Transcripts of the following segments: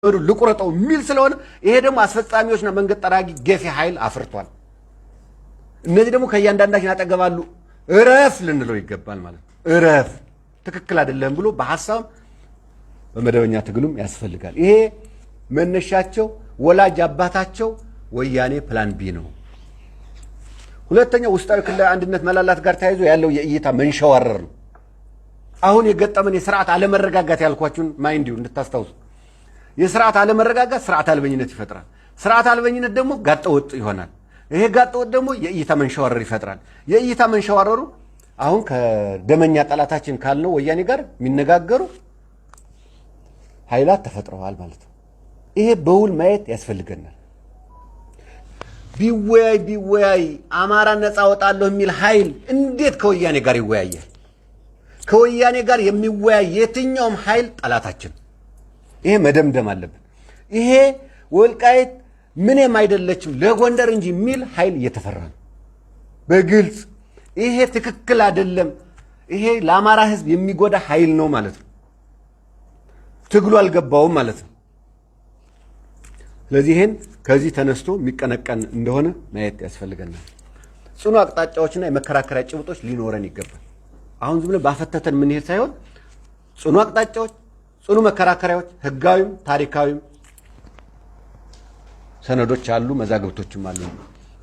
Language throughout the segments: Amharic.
ልቁረጠው ሚል ስለሆነ ይሄ ደግሞ አስፈጻሚዎችና መንገድ ጠራጊ ገፊ ኃይል አፍርቷል። እነዚህ ደግሞ ከያንዳንዳችን አጠገባሉ እረፍ ልንለው ይገባል ማለት ነው። እረፍ ትክክል አይደለም ብሎ በሐሳብ በመደበኛ ትግሉም ያስፈልጋል። ይሄ መነሻቸው ወላጅ አባታቸው ወያኔ ፕላን ቢ ነው። ሁለተኛው ውስጣዊ ክልላዊ አንድነት መላላት ጋር ተያይዞ ያለው የእይታ መንሸዋረር ነው። አሁን የገጠመን የሥርዓት አለመረጋጋት ያልኳችሁን ማይንዲው እንድታስታውሱ የሥርዓት አለመረጋጋት ሥርዓት አልበኝነት ይፈጥራል። ሥርዓት አልበኝነት ደግሞ ጋጠወጥ ይሆናል። ይሄ ጋጠወጥ ደግሞ የእይታ መንሸዋረር ይፈጥራል። የእይታ መንሸዋረሩ አሁን ከደመኛ ጠላታችን ካልነው ወያኔ ጋር የሚነጋገሩ ኃይላት ተፈጥረዋል ማለት ነው። ይሄ በውል ማየት ያስፈልገናል። ቢወያይ አማራ ነፃ ወጣለሁ የሚል ኃይል እንዴት ከወያኔ ጋር ይወያያል? ከወያኔ ጋር የሚወያይ የትኛውም ኃይል ጠላታችን። ይሄ መደምደም አለብን። ይሄ ወልቃይት ምንም አይደለችም ለጎንደር እንጂ የሚል ኃይል እየተፈራ ነው በግልጽ። ይሄ ትክክል አይደለም። ይሄ ለአማራ ሕዝብ የሚጎዳ ኃይል ነው ማለት ነው። ትግሉ አልገባውም ማለት ነው። ስለዚህ ይሄን ከዚህ ተነስቶ የሚቀነቀን እንደሆነ ማየት ያስፈልገናል። ጽኑ አቅጣጫዎችና የመከራከሪያ ጭብጦች ሊኖረን ይገባል። አሁን ዝም ብለን ባፈተተን የምንሄድ ሳይሆን ጽኑ አቅጣጫዎች፣ ጽኑ መከራከሪያዎች፣ ህጋዊም ታሪካዊም ሰነዶች አሉ፣ መዛግብቶችም አሉ።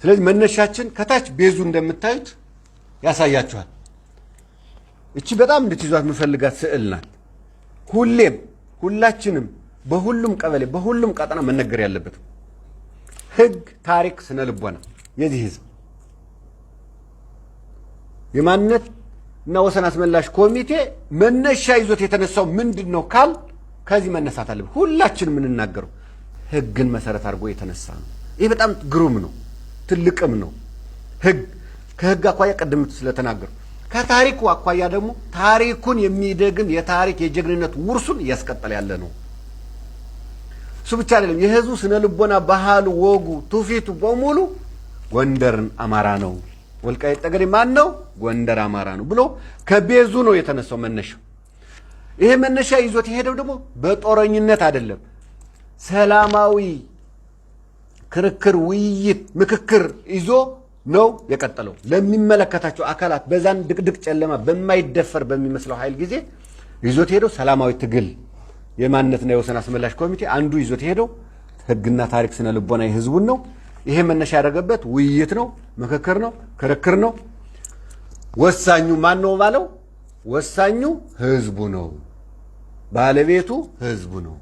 ስለዚህ መነሻችን ከታች ቤዙ እንደምታዩት ያሳያችኋል። እቺ በጣም እንድትይዟት የምፈልጋት ስዕል ናት። ሁሌም ሁላችንም በሁሉም ቀበሌ በሁሉም ቀጠና መነገር ያለበት ህግ፣ ታሪክ፣ ስነ ልቦና የዚህ ህዝብ የማንነት እና ወሰን አስመላሽ ኮሚቴ መነሻ ይዞት የተነሳው ምንድነው ካል ከዚህ መነሳት አለበት። ሁላችንም የምንናገረው ህግን መሰረት አድርጎ የተነሳ ነው። ይሄ በጣም ግሩም ነው፣ ትልቅም ነው። ህግ ከህግ አኳያ ቀደም ስለተናገሩ ከታሪኩ አኳያ ደግሞ ታሪኩን የሚደግም የታሪክ የጀግንነት ውርሱን እያስቀጠለ ያለ ነው። እሱ ብቻ አይደለም። የህዝቡ ስነ ልቦና፣ ባህሉ፣ ወጉ፣ ትውፊቱ በሙሉ ጎንደርን አማራ ነው፣ ወልቃይት ጠገዴ ማን ነው? ጎንደር አማራ ነው ብሎ ከቤዙ ነው የተነሳው መነሻው። ይሄ መነሻ ይዞት የሄደው ደግሞ በጦረኝነት አይደለም፣ ሰላማዊ ክርክር፣ ውይይት፣ ምክክር ይዞ ነው የቀጠለው። ለሚመለከታቸው አካላት በዛን ድቅድቅ ጨለማ በማይደፈር በሚመስለው ኃይል ጊዜ ይዞት ሄደው ሰላማዊ ትግል የማንነትና የወሰን አስመላሽ ኮሚቴ አንዱ ይዞት ሄደው ህግና ታሪክ ስነ ልቦና የህዝቡን ነው። ይሄ መነሻ ያደረገበት ውይይት ነው፣ ምክክር ነው፣ ክርክር ነው። ወሳኙ ማን ነው ባለው? ወሳኙ ህዝቡ ነው፣ ባለቤቱ ህዝቡ ነው።